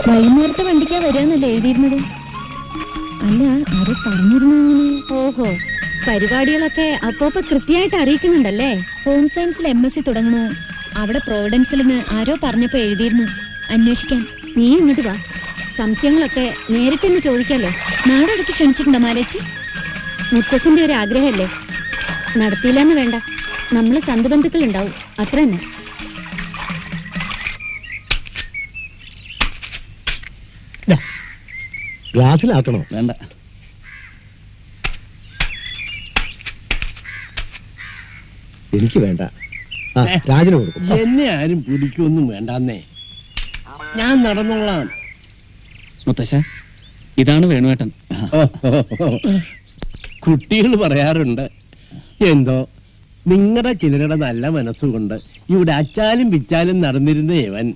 വൈകുന്നേരത്തെ വണ്ടിക്കാ വരാന്നല്ലേ എഴുതിയിരുന്നത്? അല്ല, ആരോ പറഞ്ഞിരുന്നു. ഓഹോ, പരിപാടികളൊക്കെ അപ്പോപ്പ കൃത്യമായിട്ട് അറിയിക്കുന്നുണ്ടല്ലേ? ഹോം സയൻസിൽ MSc തുടങ്ങണു, അവിടെ പ്രോവിഡൻസിൽ നിന്ന് ആരോ പറഞ്ഞപ്പോ എഴുതിയിരുന്നു. അന്വേഷിക്കാൻ നീ ഇങ്ങോട്ട് വാ, സംശയങ്ങളൊക്കെ നേരിട്ടെന്ന് ചോദിക്കാലോ. നാടടച്ച് ക്ഷണിച്ചിട്ടുണ്ടോ മാലേച്ചി? മുത്തശ്ശന്റെ ഒരു ആഗ്രഹമല്ലേ, നടത്തിയില്ലെന്ന് വേണ്ട, നമ്മള് സന്ധബന്ധുക്കൾ ഉണ്ടാവും, അത്ര തന്നെ. ഗ്ലാസ്സിലാക്കണോ? വേണ്ട. എനിക്ക് വേണ്ട, രാജന് കൊടുക്കും. എന്നെ ആരും പിടിക്കൊന്നും വേണ്ടെന്നേ, ഞാൻ നടന്നോളാം. മുത്തശ്ശ, ഇതാണ് വേണുവേട്ടൻ. കുട്ടികൾ പറയാറുണ്ട്, എന്തോ നിങ്ങളുടെ ചിലരുടെ നല്ല മനസ്സുകൊണ്ട് ഇവിടെ അച്ചാലും പിച്ചാലും നടന്നിരുന്ന ഇവൻ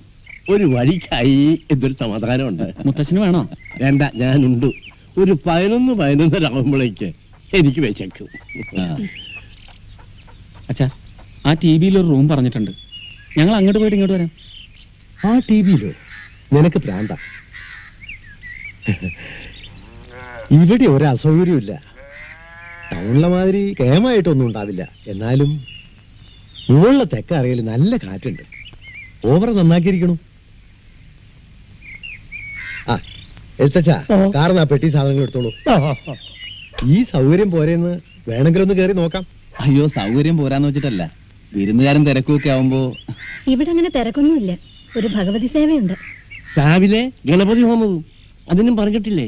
ഒരു വഴിക്കായി എന്നൊരു സമാധാനമുണ്ട്. മുത്തശ്ശന് വേണോ? വേണ്ട, ഞാനുണ്ട്. ഒരു 11-11:30 എനിക്ക് വിശക്കും. അച്ഛാ, ആ TV ഒരു റൂം പറഞ്ഞിട്ടുണ്ട്, ഞങ്ങൾ അങ്ങോട്ട് പോയിട്ട് ഇങ്ങോട്ട് വരാം. ആ TV നിനക്ക് പ്രാന്ത? ഇവിടെ ഒരു അസൗകര്യമില്ല, ടൗണിലെ മാതിരി കേമായിട്ടൊന്നും ഉണ്ടാവില്ല. എന്നാലും മുകളിലെ തെക്കറിയിൽ നല്ല കാറ്റുണ്ട്, ഓവർ നന്നാക്കിയിരിക്കണു. ആ എഴുത്തച്ഛാ, കാറിന് ആ പെട്ടി സാധനങ്ങൾ എടുത്തോളൂ. ഈ സൗകര്യം പോരെന്ന് വേണമെങ്കിലൊന്ന് കയറി നോക്കാം. അയ്യോ, സൗകര്യം പോരാന്ന് വെച്ചിട്ടല്ല, വിരുന്നുകാരും തിരക്കുമൊക്കെ ആവുമ്പോ. ഇവിടെ അങ്ങനെ തിരക്കൊന്നുമില്ല, ഒരു ഭഗവതി സേവയുണ്ട്. രാവിലെ ഗണപതി ഹോമവും അതിനും പറഞ്ഞിട്ടില്ലേ?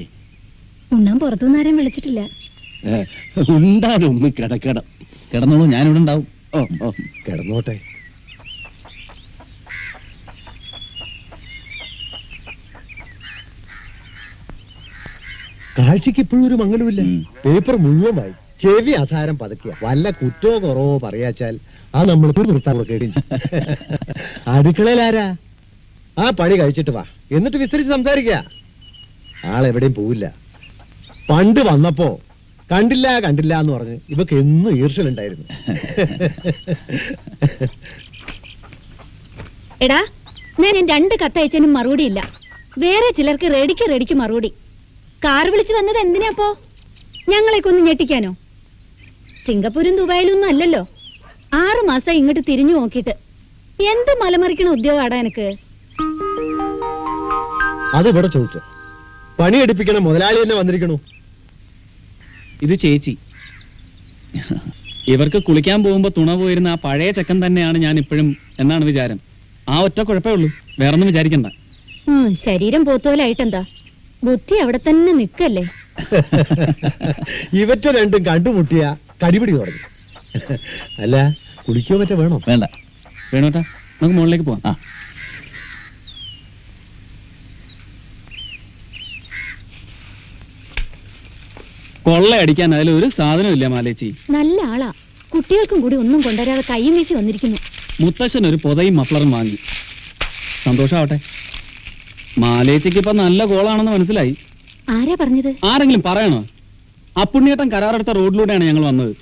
ഉണ്ണാൻ പുറത്തുനിന്ന് ആരെയും വിളിച്ചിട്ടില്ല. ഉണ്ടാലും ഒന്ന് കിടക്കണം. കിടന്നോളൂ, ഞാനിവിടെ ഉണ്ടാവും. കിടന്നോട്ടെ. കാഴ്ചക്ക് ഇപ്പോഴും ഒരു മങ്ങലുമില്ല. പേപ്പർ മുഴുവൻ വായി, ചെവി അസാരം പതുക്കുക. വല്ല കുറ്റോ കുറവോ പറയാച്ചാൽ അത് നമ്മൾ നിർത്താൻ കേട്ടി. അടുക്കളയിലാരാ? ആ പണി കഴിച്ചിട്ട് വാ, എന്നിട്ട് വിസ്തരിച്ച് സംസാരിക്കുക. ആളെവിടെയും പോവില്ല. പണ്ട് വന്നപ്പോ കണ്ടില്ല കണ്ടില്ല എന്ന് പറഞ്ഞ് ഇവക്ക് എന്നും ഈർഷ്യലുണ്ടായിരുന്നു. എടാ, ഞാൻ 2 കത്തയച്ചതിനും മറുപടിയില്ല. വേറെ ചിലർക്ക് റെഡിക്ക് മറുപടി. കാർ വിളിച്ചു വന്നത് എന്തിനാപ്പോ? ഞങ്ങളെയൊക്കെ ഒന്ന് ഞെട്ടിക്കാനോ? സിംഗപ്പൂരും ദുബായിലും ഒന്നും അല്ലല്ലോ. 6 മാസം ഇങ്ങോട്ട് തിരിഞ്ഞു നോക്കിയിട്ട് എന്ത് മലമറിക്കണ ഉദ്യോഗാടാ എനിക്ക്? അത് ഇവിടെ ചോദിച്ചു. പണിയെടുപ്പിക്കണ മുതലാളി തന്നെ വന്നിരിക്കണു. ഇത് ചേച്ചി. ഇവർക്ക് കുളിക്കാൻ പോകുമ്പോ തുണ പോയിരുന്ന ആ പഴയ ചെക്കൻ തന്നെയാണ് ഞാൻ ഇപ്പോഴും എന്നാണ് വിചാരം. ആ ഒറ്റ കുഴപ്പമേ ഉള്ളൂ, വേറൊന്നും വിചാരിക്കണ്ട. ശരീരം പോത്തോലായിട്ടെന്താ, ബുദ്ധി അവിടെ തന്നെ നിക്കല്ലേ. ഇവറ്റ രണ്ടും കണ്ടുമുട്ടിയ കടിപിടി തുടങ്ങി. അല്ല, കുളിക്കോ മറ്റോ വേണോ? വേണ്ട. വേണോട്ടാ, നമുക്ക് മുകളിലേക്ക് പോവാം. കൊള്ളയടിക്കാൻ അതിലൊരു സാധനം ഇല്ല മാലേച്ചി. നല്ല ആളാ, കുട്ടികൾക്കും കൂടി ഒന്നും കൊണ്ടുവരാതെ കൈയും വീശി വന്നിരിക്കുന്നു. മുത്തശ്ശൻ ഒരു പൊതയും മഫ്ലറും വാങ്ങി. സന്തോഷാവട്ടെ. മാലേച്ചിക്ക് ഇപ്പൊ നല്ല കോളാണെന്ന് മനസ്സിലായി. ആരാ പറഞ്ഞത്? ആരെങ്കിലും പറയണോ? അപ്പുണ്ണിയേട്ടൻ കരാറെടുത്ത റോഡിലൂടെയാണ് ഞങ്ങൾ വന്നത്.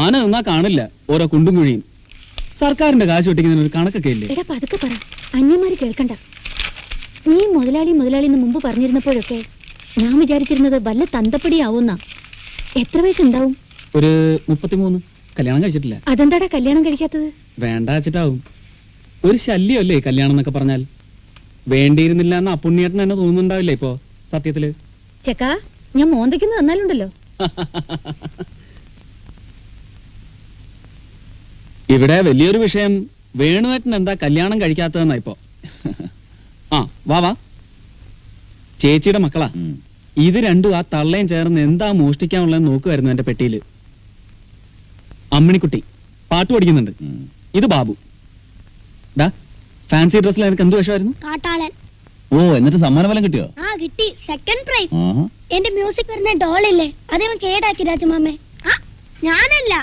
ആന നിന്നാ കാണില്ല ഓരോ കുണ്ടും കുഴിയും. സർക്കാരിന്റെ കാശ് വെട്ടിക്കുന്നതിന് ഒരു കണക്കൊക്കെ ഇല്ലേ? എടാ, പതുക്കെ പറ, അന്യന്മാര് കേൾക്കണ്ട. നീ മുതലാളി എന്ന് മുമ്പ് പറഞ്ഞിരുന്നപ്പോഴൊക്കെ ഞാൻ വിചാരിച്ചിരുന്നത് വല്ല തന്തപ്പടിയാവുന്ന. എത്ര വയസ്സുണ്ടാവും? ഒരു 33. കല്യാണം കഴിച്ചിട്ടില്ല. അതെന്താടാ കല്യാണം കഴിക്കാത്തത്? വേണ്ട വെച്ചിട്ടാവും. ഒരു ശല്യമല്ലേ കല്യാണം എന്നൊക്കെ പറഞ്ഞാൽ. വേണ്ടിയിരുന്നില്ല എന്ന് അപ്പുണ്ണിയേട്ടൻ എന്നെ തോന്നുന്നുണ്ടാവില്ല ഇപ്പോ സത്യത്തില്. ചെക്കാ, ഞാൻ മോന്തയ്ക്കുന്നു തന്നാലുണ്ടല്ലോ. ഇവിടെ വലിയൊരു വിഷയം വേണുവേട്ടൻ എന്താ കല്യാണം കഴിക്കാത്തതെന്നാ ഇപ്പോ. ആ വാ, ചേച്ചിയുടെ മക്കളാ ഇത് രണ്ടും. ആ തള്ളയും ചേർന്ന് എന്താ മോഷ്ടിക്കാനുള്ളതെന്ന് നോക്കുമായിരുന്നു എന്റെ പെട്ടിയില്. അമ്മിണിക്കുട്ടി പാട്ട് പഠിക്കുന്നുണ്ട്. ഇത് ബാബു. ഫാൻസി ഡ്രസ്സിൽ എനിക്ക് എന്ത് വേഷമായിരുന്നു? കാട്ടാളൻ. ഓ, എന്നിട്ട് സമ്മാനഫലം കിട്ടിയോ? ആ, കിട്ടി. Second prize. എന്റെ മ്യൂസിക് വരുന്ന ഡോളില്ലേ, അതേവൻ കേടാക്കി രാജമാമേ. ഞാനല്ല,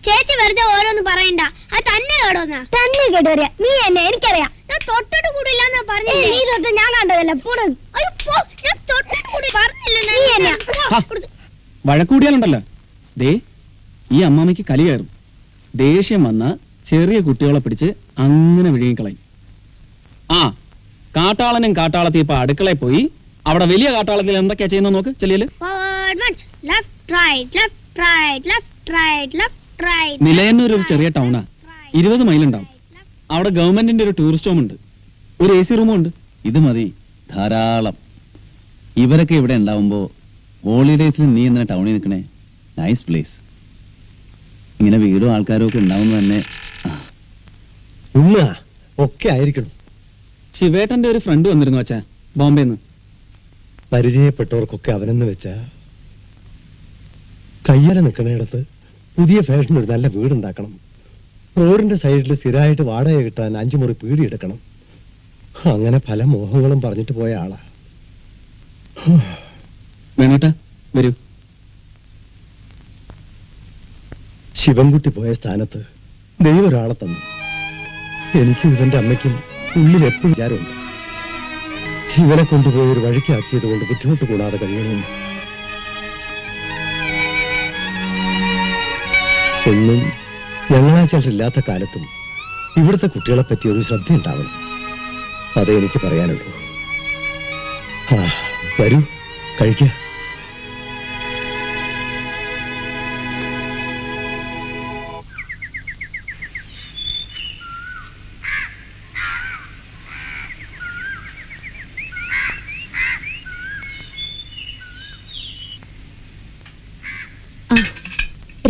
ചേച്ചി വെറുതെ ഓരോന്ന് പറയണ്ട. അത് തന്നെ കേടോന്നാ. തന്നെ കേടുവരിക നീ എന്നെ എനിക്കറിയാം. ഞാൻ തൊട്ടിട്ട് കൂടില്ലാന്നാ പറഞ്ഞില്ലേ? നീ തൊട്ട് ഞാൻ കണ്ടതല്ല. ഞാൻ തൊട്ടിട്ട് കൂടി പറഞ്ഞില്ല. വഴക്കൂടിയാലുണ്ടല്ലോ ദേ, ഈ അമ്മാമ്മയ്ക്ക് കലി കയറും. ദേഷ്യം വന്ന ചെറിയ കുട്ടികളെ പിടിച്ച് അങ്ങനെ വിഴുങ്ങിക്കളയും. ആ, കാട്ടാളനും കാട്ടാളത്തി ഇപ്പൊ അടുക്കളയിൽ പോയി അവിടെ വലിയ കാട്ടാളത്തിൽ എന്തൊക്കെയാ ചെയ്യുന്നത് നോക്ക് ചെല്ലിയല്. Forward march. Left, right, left, right, left, right, left, right. നിലയന്നൂർ ഒരു ചെറിയ ടൗണാ, 20 മൈൽ ഉണ്ടാവും. അവിടെ ഗവൺമെന്റിന്റെ ഒരു ടൂറിസ്റ്റ് ഹോം ഉണ്ട്, ഒരു AC റൂമും ഉണ്ട്. ഇത് മതി ധാരാളം. ഇവരൊക്കെ ഇവിടെ ഉണ്ടാവുമ്പോ ഹോളിഡേയ്സിൽ നീ എന്തിനാ ടൗണിൽ നിൽക്കണേ? Nice place. ഇങ്ങനെ വീടും ആൾക്കാരും ഒക്കെ ഉണ്ടാവുമ്പോ തന്നെ ഉമ്മ ഒക്കെ ആയിരിക്കണം. ശിവേട്ടന്റെ ഒരു ഫ്രണ്ട് വന്നിരുന്നു അച്ഛാ, ബോംബെന്ന്. പരിചയപ്പെട്ടവർക്കൊക്കെ അവനെന്ന് വെച്ചാ കയ്യല നിൽക്കണയിടത്ത് പുതിയ ഫാഷൻ ഒരു നല്ല വീടുണ്ടാക്കണം. റോഡിന്റെ സൈഡിൽ സ്ഥിരമായിട്ട് വാടക കിട്ടാൻ 5 മുറി പീടി എടുക്കണം. അങ്ങനെ പല മോഹങ്ങളും പറഞ്ഞിട്ട് പോയ ആളാ. വേണോട്ടാ വരൂ. ശിവൻകുട്ടി പോയ സ്ഥാനത്ത് ദൈവം ഒരാളെ തന്നു. എനിക്കും ഇവന്റെ അമ്മയ്ക്കും ഉള്ളിൽ എപ്പോഴും വിചാരമുണ്ട്, ഇവനെ കൊണ്ടുപോയി ഒരു വഴിക്കാക്കിയത് കൊണ്ട് ബുദ്ധിമുട്ട് കൂടാതെ കഴിയണമെന്ന്. ഒന്നും ഞങ്ങളാച്ചാലില്ലാത്ത കാലത്തും ഇവിടുത്തെ കുട്ടികളെ പറ്റി ഒരു ശ്രദ്ധ ഉണ്ടാവണം. അതേ എനിക്ക് പറയാനുള്ളൂ. വരൂ, കഴിക്ക.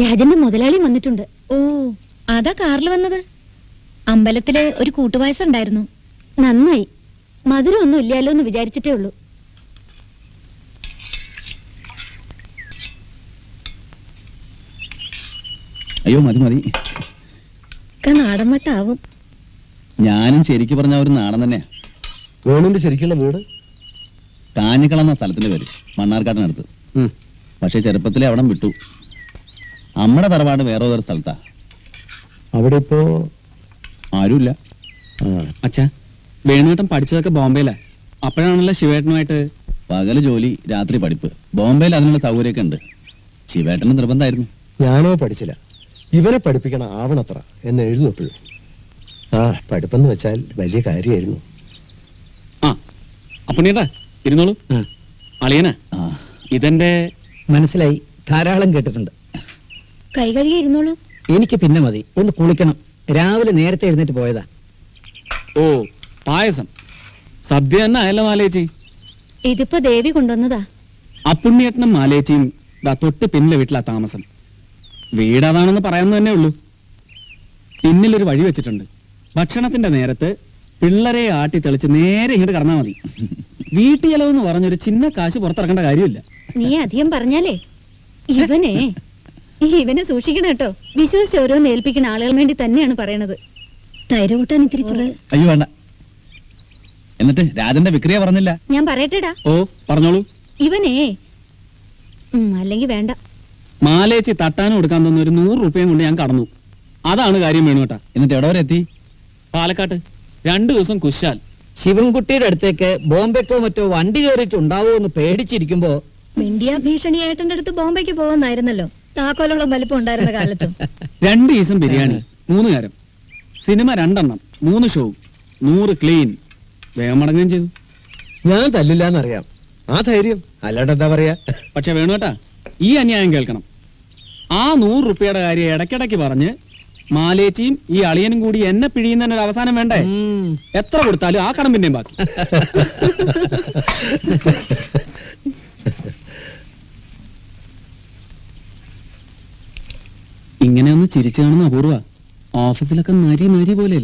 രാജന്റെ മുതലാളി വന്നിട്ടുണ്ട്. ഓ, അതാ കാറിൽ വന്നത്. അമ്പലത്തില് ഒരു കൂട്ടുപായസം നന്നായി. മധുരം ഒന്നും ഇല്ലാലോ എന്ന് വിചാരിച്ചിട്ടേ ഉള്ളൂ. അയ്യോ മതി മതി. നാടൻ മട്ടാവും. ഞാനും ശരിക്ക് പറഞ്ഞ ഒരു നാടൻ തന്നെയാ. വേണുവിന്റെ ശരിക്കുള്ള വീട് കാഞ്ഞിക്കളം എന്ന സ്ഥലത്തിന്റെ പേര്, മണ്ണാർക്കാട്ടിനടുത്ത്. പക്ഷെ ചെറുപ്പത്തിലെ അവിടം വിട്ടു. അമ്മയുടെ തറവാട് വേറെ ഒരു സ്ഥലത്താ. അവിടെ ഇപ്പോ ആരുമില്ല. അച്ഛാ, വേണുവേട്ടൻ പഠിച്ചതൊക്കെ ബോംബെയിലാ. അപ്പോഴാണല്ലോ ശിവേട്ടനുമായിട്ട്. പകല് ജോലി, രാത്രി പഠിപ്പ്. ബോംബെയിൽ അതിനുള്ള സൗകര്യമൊക്കെ ഉണ്ട്. ശിവേട്ടന് നിർബന്ധമായിരുന്നു. ഞാനോ പഠിച്ചില്ല, ഇവനെ പഠിപ്പിക്കണം ആവണത്ര എന്ന് എഴുതും എപ്പോഴും. പഠിപ്പെന്ന് വെച്ചാൽ വലിയ കാര്യമായിരുന്നു. അപ്പുണ്ണിയേട്ടാ ഇരുന്നോളൂ. അളിയനാ, ഇതെന്റെ. മനസ്സിലായി, ധാരാളം കേട്ടിട്ടുണ്ട്. കൈ കഴുകി ഇരുന്നോളൂ. എനിക്ക് പിന്നെ മതി, ഒന്ന് കുളിക്കണം. രാവിലെ നേരത്തെ എഴുന്നേറ്റ് പോയതാ. ഓ, പായസം സദ്യ തന്നെ ആയല്ലോ മാലേച്ചി. ഇതിപ്പോ ദേവി കൊണ്ടുവന്നതാ. അപ്പുണ്ണിയേട്ടനും മാലേച്ചിയും തൊട്ട് പിന്നിലെ വീട്ടിലാ താമസം. വീട് അതാണെന്ന് പറയാമെന്ന് തന്നെ ഉള്ളൂ. പിന്നിലൊരു വഴി വെച്ചിട്ടുണ്ട്. ഭക്ഷണത്തിന്റെ നേരത്ത് പിള്ളേരെ ആട്ടി തെളിച്ച് നേരെ ഇങ്ങോട്ട് കടന്നാ മതി. വീട്ടു ചെലവെന്ന് പറഞ്ഞൊരു ചിന്ന കാശ് പുറത്തിറക്കേണ്ട കാര്യമില്ല. നീ അധികം പറഞ്ഞാലേ ഇവനെ സൂക്ഷിക്കണം കേട്ടോ. വിശ്വസിച്ച് ഓരോന്ന് ഏൽപ്പിക്കുന്ന ആളുകൾ വേണ്ടി തന്നെയാണ് പറയണത്. തൈര് കൂട്ടാൻ ഇത്തിരിച്ചുള്ളത്. അയ്യോ വേണ്ട. എന്നിട്ട് രാജന്റെ വിക്രിയ പറഞ്ഞില്ല. ഞാൻ പറയട്ടെടാ. ഓ, പറഞ്ഞോളൂ. ഇവനേ അല്ലെങ്കിൽ വേണ്ട. മാലേച്ചി തട്ടാനും കൊടുക്കാൻ തന്ന ഒരു 100 രൂപയും കൊണ്ട് ഞാൻ കടന്നു. അതാണ് കാര്യം വേണുട്ടാ. എന്നിട്ട് എവിടെ വരെ എത്തി? പാലക്കാട്ട് 2 ദിവസം കുശാൽ. ശിവൻകുട്ടിയുടെ അടുത്തേക്ക് ബോംബെക്കോ മറ്റോ വണ്ടി കയറിയിട്ടുണ്ടാവോ എന്ന് പേടിച്ചിരിക്കുമ്പോ വെണ്ടിയ ഭീഷണിയായിട്ടെന്റെ അടുത്ത് ബോംബെക്ക് പോകുന്നായിരുന്നല്ലോ. താക്കോലോളം വലിപ്പം ഉണ്ടായിരുന്ന കാലത്തും. 2 ദിവസം ബിരിയാണി, 3 നേരം, സിനിമ 2 എണ്ണം, 3 ഷോ, 100 ക്ലീൻ. വേഗം മടങ്ങുകയും ചെയ്തു. ഞാൻ തല്ലില്ലാന്നറിയാം, ആ ധൈര്യം അല്ലാണ്ട് എന്താ പറയാ. പക്ഷെ വേണുവേട്ടാ, ഈ അന്യായം കേൾക്കണം. ആ 100 രൂപയുടെ കാര്യം ഇടയ്ക്കിടയ്ക്ക് പറഞ്ഞ് മാലേച്ചിയും ഈ അളിയനും കൂടി എന്നെ പിഴിയുന്നതിനൊരു അവസാനം വേണ്ടേ? എത്ര കൊടുത്താലും ആ കടം പിന്നെയും ബാക്കി. ഇങ്ങനെ ഒന്ന് ചിരിച്ചു കാണുന്ന അപൂർവ. ഓഫീസിലൊക്കെ നരി പോലെ